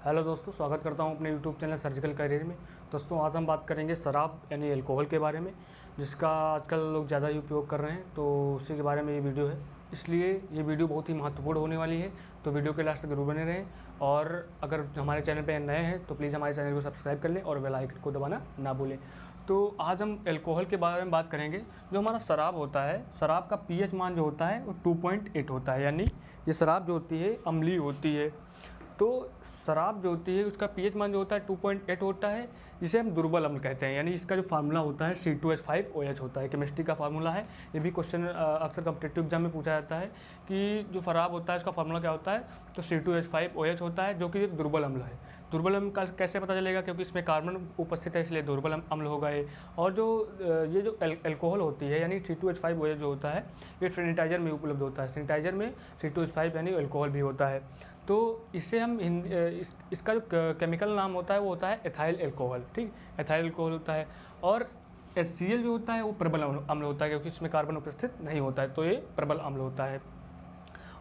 Hello दोस्तों, स्वागत करता हूं अपने यूट्यूब चैनल सर्जिकल करियर में। दोस्तों, आज हम बात करेंगे शराब यानी अल्कोहल के बारे में, जिसका आजकल लोग ज़्यादा ही उपयोग कर रहे हैं। तो उसी के बारे में ये वीडियो है, इसलिए ये वीडियो बहुत ही महत्वपूर्ण होने वाली है। तो वीडियो के लास्ट तक जरूर बने रहें। और अगर हमारे चैनल पर नए हैं तो प्लीज़ हमारे चैनल को सब्सक्राइब कर लें और बेल आइकन को दबाना ना भूलें। तो आज हम अल्कोहल के बारे में बात करेंगे। जो हमारा शराब होता है, शराब का पीएच मान जो होता है वो 2.8 होता है, यानी ये शराब जो होती है अम्लीय होती है। तो शराब जो होती है उसका पीएच मान जो होता है 2.8 होता है, जिसे हम दुर्बल अम्ल कहते हैं। यानी इसका जो फार्मूला होता है C2H5OH होता है, केमिस्ट्री का फार्मूला है। ये भी क्वेश्चन अक्सर कॉम्पिटिटिव एग्जाम में पूछा जाता है कि जो शराब होता है उसका फार्मूला क्या होता है, तो C2H5OH होता है, जो कि एक दुर्बल अम्ल है। दुर्बल अम्ल का कैसे पता चलेगा, क्योंकि इसमें कार्बन उपस्थित है, इसलिए दुर्बल अम्ल होगा ये। और जो ये जो अल्कोहल होती है यानी C2H5OH जो होता है, ये सैनिटाइजर में उपलब्ध होता है। सैनिटाइजर में C2H5 यानी अल्कोहल भी होता है। तो इससे हम इसका जो केमिकल नाम होता है वो होता है एथाइल अल्कोहल। ठीक, एथाइल अल्कोहल होता है। और HCl जो होता है वो प्रबल अम्ल होता है, क्योंकि इसमें कार्बन उपस्थित नहीं होता है, तो ये प्रबल अम्ल होता है।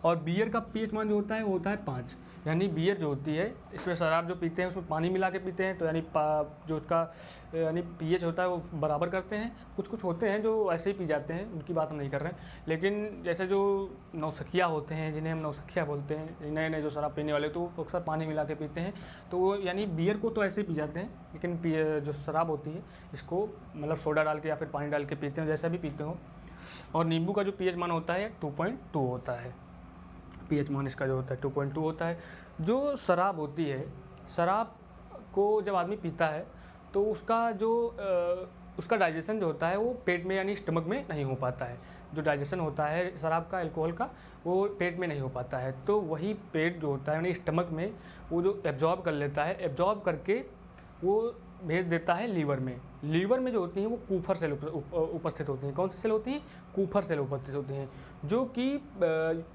और बियर का पीएच मान जो होता है वो होता है 5। यानी बियर जो होती है, इसमें शराब जो पीते हैं उसमें पानी मिला के पीते हैं, तो यानी जो उसका यानी पीएच होता है वो बराबर करते हैं। कुछ होते हैं जो ऐसे ही पी जाते हैं, उनकी बात हम नहीं कर रहे हैं। लेकिन जैसे जो नौसखिया होते हैं, जिन्हें हम नौसखिया बोलते हैं, नए नए जो शराब पीने वाले, तो अक्सर पानी मिला के पीते हैं। तो वो यानी बियर को तो ऐसे ही पी जाते हैं, लेकिन जो शराब होती है इसको मतलब सोडा डाल के या फिर पानी डाल के पीते हैं, जैसा भी पीते हो। और नींबू का जो पीएच मान होता है 2.2 होता है। पीएच मान इसका जो होता है 2.2 होता है। जो शराब होती है, शराब को जब आदमी पीता है तो उसका डाइजेशन जो होता है वो पेट में यानी स्टमक में नहीं हो पाता है। जो डाइजेशन होता है शराब का, अल्कोहल का, वो पेट में नहीं हो पाता है। तो वही पेट जो होता है यानी स्टमक में वो जो एब्जॉर्ब कर लेता है, एब्जॉर्ब करके वो भेज देता है लीवर में। लीवर में जो होती हैं वो कूफर सेल उपस्थित होती हैं। कौन सी सेल होती हैं? कूफर सेल उपस्थित होती हैं, जो कि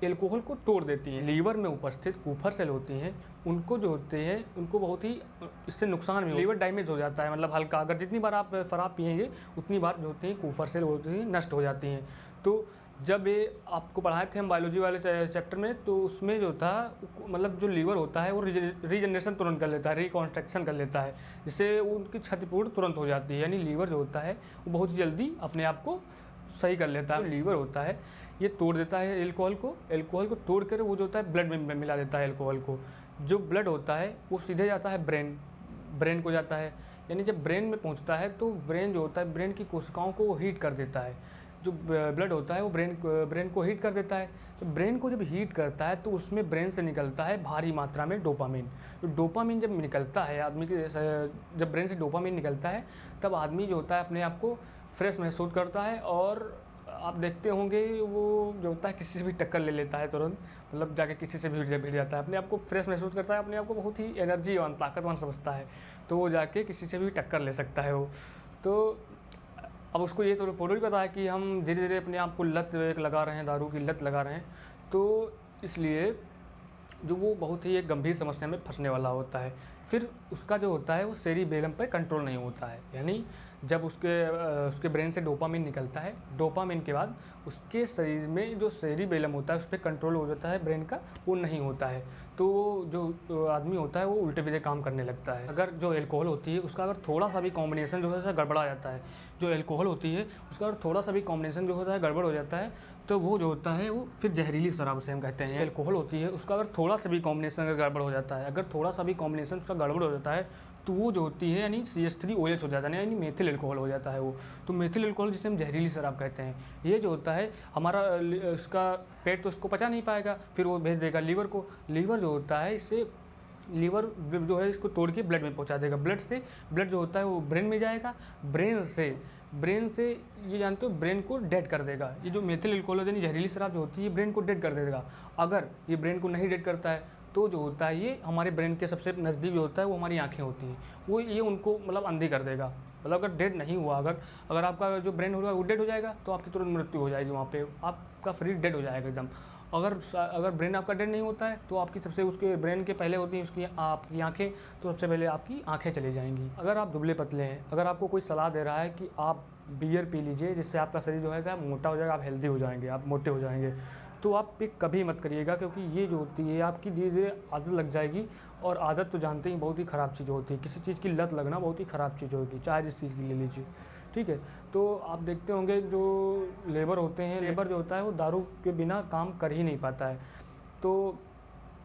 अल्कोहल को तोड़ देती हैं। लीवर में उपस्थित कूफर सेल होती हैं, उनको जो होते हैं उनको बहुत ही इससे नुकसान भी, लीवर डैमेज हो जाता है, मतलब हल्का। अगर जितनी बार आप शराब पिएंगे उतनी बार जो होती हैं कूफर सेल होती हैं नष्ट हो जाती हैं। तो जब ये आपको पढ़ाए थे हम बायोलॉजी वाले चैप्टर में, तो उसमें जो था मतलब जो लीवर होता है वो रीजनरेशन तुरंत कर लेता है, रिकॉन्स्ट्रक्शन कर लेता है, जिससे उनकी क्षतिपूर्ति तुरंत हो जाती है। यानी लीवर जो होता है वो बहुत जल्दी अपने आप को सही कर लेता है। लीवर होता है ये तोड़ देता है अल्कोहल को तोड़ कर वो जो होता है ब्लड में मिला देता है अल्कोहल को। जो ब्लड होता है वो सीधे जाता है ब्रेन को जाता है। यानी जब ब्रेन में पहुंचता है तो ब्रेन जो होता है ब्रेन की कोशिकाओं को वो हीट कर देता है। जो ब्लड होता है वो ब्रेन को हीट कर देता है। तो ब्रेन को जब हीट करता है तो उसमें ब्रेन से निकलता है भारी मात्रा में डोपामिन। तो डोपामिन जब निकलता है आदमी के, जब ब्रेन से डोपामिन निकलता है तब आदमी जो होता है अपने आप को फ्रेश महसूस करता है। और आप देखते होंगे वो जो होता है किसी से भी टक्कर ले लेता है तुरंत, मतलब जाके किसी से भिड़ जाता है, अपने आप को फ्रेश महसूस करता है, अपने आप को बहुत ही एनर्जीवान ताकतवान समझता है, तो वो जाके किसी से भी टक्कर ले सकता है वो। तो अब उसको ये तो पूरा भी पता है कि हम धीरे धीरे अपने आप को लत लगा रहे हैं, दारू की लत लगा रहे हैं। तो इसलिए जो वो बहुत ही एक गंभीर समस्या में फंसने वाला होता है। फिर उसका जो होता है वो सेरिबेलम पर कंट्रोल नहीं होता है। यानी जब उसके ब्रेन से डोपामिन निकलता है, डोपामिन के बाद उसके शरीर में जो सेरिबेलम होता है उस पर कंट्रोल हो जाता है ब्रेन का, वो नहीं होता है। तो जो आदमी होता है वो उल्टे सीधे काम करने लगता है। अगर जो अल्कोहल होती है उसका अगर थोड़ा सा भी कॉम्बिनेशन जो है गड़बड़ा जाता है, जो अल्कोहल होती है उसका अगर थोड़ा सा भी कॉम्बिनेशन जो होता है गड़बड़ हो जाता है, तो वो जो होता है वो फिर जहरीली शराब उसे हम कहते हैं। अल्कोहल होती है उसका अगर थोड़ा सा भी कॉम्बिनेशन अगर गड़बड़ हो जाता है, अगर थोड़ा सा भी कॉम्बिनेशन उसका गड़बड़ हो जाता है, तो वो जो होती है यानी CH3OH हो जाता है, यानी मेथिल अल्कोहल हो जाता है वो। तो मेथिल अल्कोहल जिसे हम जहरीली शराब कहते हैं, ये जो होता है हमारा उसका पेट तो उसको पचा नहीं पाएगा, फिर वो भेज देगा लीवर को। लीवर जो होता है इससे लीवर जो है इसको तोड़ के ब्लड में पहुंचा देगा। ब्लड जो होता है वो ब्रेन में जाएगा। ब्रेन से ये जानते हो ब्रेन को डेड कर देगा। ये जो मेथिल अल्कोहल यानी जहरीली शराब जो होती है ब्रेन को डेड कर देगा। अगर ये ब्रेन को नहीं डेड करता है तो जो होता है ये हमारे ब्रेन के सबसे नज़दीक जो होता है वो हमारी आँखें होती हैं, वो ये उनको मतलब अंधी कर देगा। मतलब अगर डेड नहीं हुआ, अगर आपका जो ब्रेन होगा वो डेड हो जाएगा तो आपकी तुरंत मृत्यु हो जाएगी, वहाँ पे आपका शरीर डेड हो जाएगा एकदम। अगर ब्रेन आपका डेड नहीं होता है तो आपकी सबसे उसके ब्रेन के पहले होती हैं उसकी आपकी आँखें, तो सबसे पहले आपकी आँखें चली जाएंगी। अगर आप दुबले पतले हैं, अगर आपको कोई सलाह दे रहा है कि आप बियर पी लीजिए जिससे आपका शरीर जो है मोटा हो जाएगा, आप हेल्दी हो जाएंगे, आप मोटे हो जाएंगे, तो आप पे कभी मत करिएगा, क्योंकि ये जो होती है आपकी धीरे धीरे आदत लग जाएगी। और आदत तो जानते ही बहुत ही ख़राब चीज़ होती है, किसी चीज़ की लत लगना बहुत ही ख़राब चीज़ होगी, चाहे जिस चीज़ की ले लीजिए, ठीक है। तो आप देखते होंगे जो लेबर होते हैं, लेबर जो होता है वो दारू के बिना काम कर ही नहीं पाता है। तो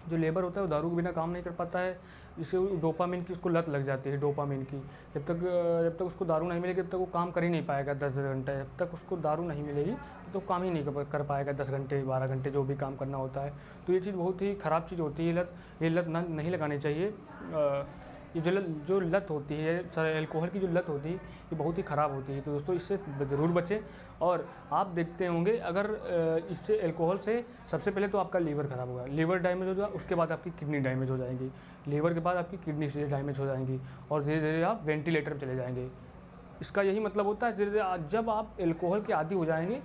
जो लेबर होता है वो दारू के बिना काम नहीं कर पाता है, जिससे डोपामिन की उसको लत लग जाती है, डोपामिन की। जब तक उसको दारू नहीं मिलेगी तब तक वो काम कर ही नहीं पाएगा 10-10 घंटे। जब तक उसको दारू नहीं मिलेगी तो काम ही नहीं कर पाएगा 10 घंटे 12 घंटे जो भी काम करना होता है। तो ये चीज़ बहुत ही ख़राब चीज़ होती है, ये लत नहीं लगानी चाहिए। ये जो लत होती है सर, एल्कोहल की जो लत होती है ये बहुत ही ख़राब होती है। तो दोस्तों इससे ज़रूर बचें। और आप देखते होंगे अगर इससे एल्कोहल से सबसे पहले तो आपका लीवर ख़राब होगा, लीवर डैमेज हो जाएगा, उसके बाद आपकी किडनी डैमेज हो जाएगी, लीवर के बाद आपकी किडनी से डैमेज हो जाएंगी, और धीरे धीरे आप वेंटिलेटर पर चले जाएंगे। इसका यही मतलब होता है, धीरे धीरे जब आप एल्कोहल के आदी हो जाएंगे।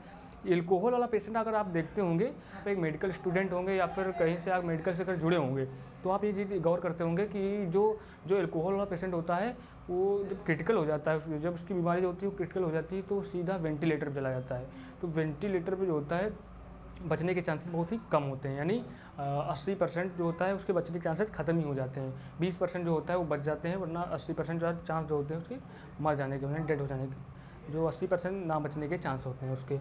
एल्कोहल वाला पेशेंट अगर आप देखते होंगे, आप एक मेडिकल स्टूडेंट होंगे या फिर कहीं से आप मेडिकल से जुड़े होंगे, तो आप ये चीज़ गौर करते होंगे कि जो एल्कोहल वाला पेशेंट होता है वो जब क्रिटिकल हो जाता है, जब उसकी बीमारी जो होती है वो क्रिटिकल हो जाती है, तो सीधा वेंटिलेटर पर चला जाता है। तो वेंटिलेटर पर जो होता है बचने के चांसेस बहुत ही कम होते हैं, यानी 80% जो होता है उसके बचने के चांसेस ख़त्म ही हो जाते हैं। 20% जो होता है वो बच जाते हैं, वरना 80% जो चांस जो होते हैं उसके मर जाने के, उन्हें डेड हो जाने के, जो 80% ना बचने के चांस होते हैं उसके।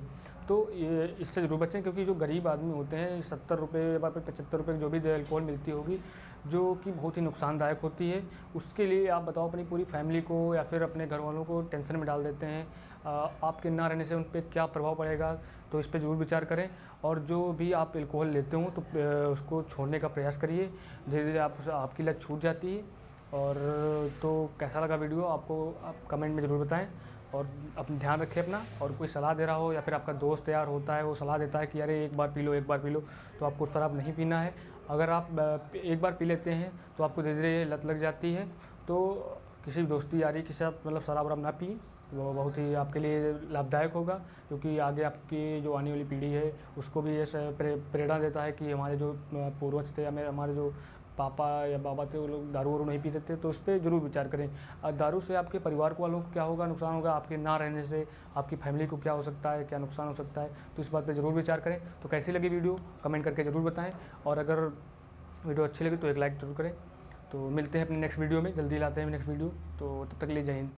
तो ये इससे ज़रूर बचें, क्योंकि जो गरीब आदमी होते हैं 70 रुपये या 75 रुपये जो भी एल्कोहल मिलती होगी, जो कि बहुत ही नुकसानदायक होती है, उसके लिए आप बताओ अपनी पूरी फैमिली को या फिर अपने घर वालों को टेंशन में डाल देते हैं। आपके ना रहने से उन पर क्या प्रभाव पड़ेगा, तो इस पर ज़रूर विचार करें। और जो भी आप एल्कोहल लेते हो तो उसको छोड़ने का प्रयास करिए, धीरे धीरे आपकी लत छूट जाती है। और तो कैसा लगा वीडियो आपको, आप कमेंट में ज़रूर बताएं। और अपना ध्यान रखें अपना। और कोई सलाह दे रहा हो या फिर आपका दोस्त तैयार होता है, वो सलाह देता है कि अरे एक बार पी लो, एक बार पी लो, तो आपको शराब नहीं पीना है। अगर आप एक बार पी लेते हैं तो आपको धीरे धीरे लत लग जाती है। तो किसी भी दोस्ती यारी के साथ मतलब शराब वराब ना पिए, वो बहुत ही आपके लिए लाभदायक होगा, क्योंकि आगे आपकी जो आने वाली पीढ़ी है उसको भी ये प्रेरणा देता है कि हमारे जो पूर्वज थे या हमारे जो पापा या बाबा थे वो लोग दारू वारू नहीं पीते थे। तो इस पर ज़रूर विचार करें। दारू से आपके परिवार वालों को क्या होगा, नुकसान होगा, आपके ना रहने से आपकी फैमिली को क्या हो सकता है, क्या नुकसान हो सकता है, तो इस बात पर ज़रूर विचार करें। तो कैसी लगी वीडियो कमेंट करके ज़रूर बताएँ। और अगर वीडियो अच्छी लगी तो एक लाइक ज़रूर करें। तो मिलते हैं अपने नेक्स्ट वीडियो में, जल्दी लाते हैं नेक्स्ट वीडियो। तो तब तक के लिए जय हिंद।